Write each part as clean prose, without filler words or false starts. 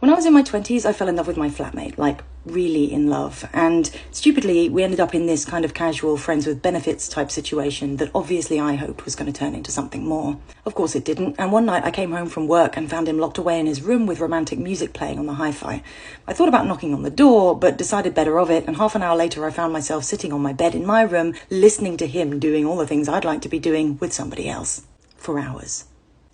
When I was in my 20s, I fell in love with my flatmate, like really in love. And stupidly, we ended up in this kind of casual friends with benefits type situation that obviously I hoped was going to turn into something more. Of course it didn't. And one night I came home from work and found him locked away in his room with romantic music playing on the hi-fi. I thought about knocking on the door, but decided better of it. And half an hour later, I found myself sitting on my bed in my room, listening to him doing all the things I'd like to be doing with somebody else. For hours.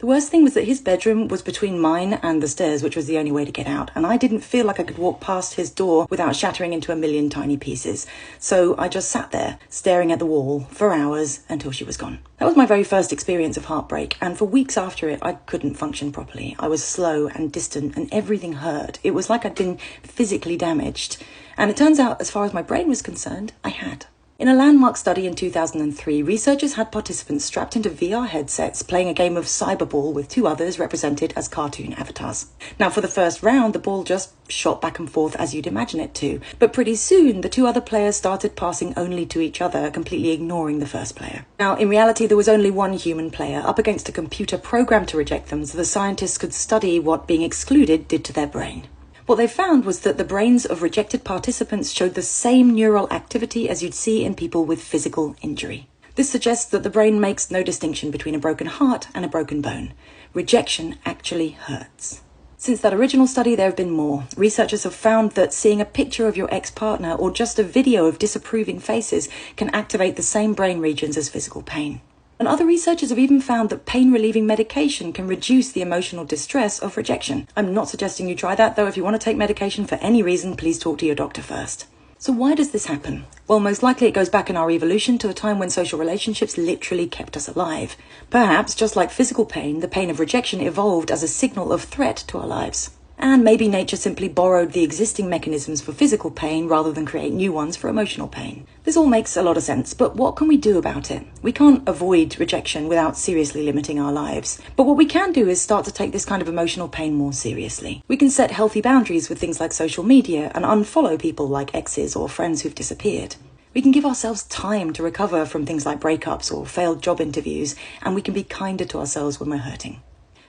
The worst thing was that his bedroom was between mine and the stairs, which was the only way to get out, and I didn't feel like I could walk past his door without shattering into a million tiny pieces. So I just sat there, staring at the wall for hours until she was gone. That was my very first experience of heartbreak, and for weeks after it, I couldn't function properly. I was slow and distant, and everything hurt. It was like I'd been physically damaged. And it turns out, as far as my brain was concerned, I had. In a landmark study in 2003, researchers had participants strapped into VR headsets playing a game of cyberball with two others represented as cartoon avatars. Now, for the first round, the ball just shot back and forth as you'd imagine it to. But pretty soon, the two other players started passing only to each other, completely ignoring the first player. Now, in reality, there was only one human player up against a computer programmed to reject them so the scientists could study what being excluded did to their brain. What they found was that the brains of rejected participants showed the same neural activity as you'd see in people with physical injury. This suggests that the brain makes no distinction between a broken heart and a broken bone. Rejection actually hurts. Since that original study, there have been more. Researchers have found that seeing a picture of your ex-partner or just a video of disapproving faces can activate the same brain regions as physical pain. And other researchers have even found that pain-relieving medication can reduce the emotional distress of rejection. I'm not suggesting you try that, though. If you want to take medication for any reason, please talk to your doctor first. So why does this happen? Well, most likely it goes back in our evolution to a time when social relationships literally kept us alive. Perhaps, just like physical pain, the pain of rejection evolved as a signal of threat to our lives. And maybe nature simply borrowed the existing mechanisms for physical pain rather than create new ones for emotional pain. This all makes a lot of sense, but what can we do about it? We can't avoid rejection without seriously limiting our lives. But what we can do is start to take this kind of emotional pain more seriously. We can set healthy boundaries with things like social media and unfollow people like exes or friends who've disappeared. We can give ourselves time to recover from things like breakups or failed job interviews, and we can be kinder to ourselves when we're hurting.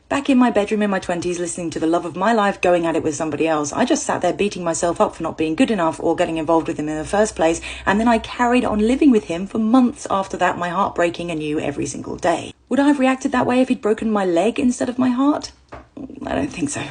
Back in my bedroom in my 20s, listening to the love of my life going at it with somebody else, I just sat there beating myself up for not being good enough or getting involved with him in the first place, and then I carried on living with him for months after that, my heart breaking anew every single day. Would I have reacted that way if he'd broken my leg instead of my heart? I don't think so.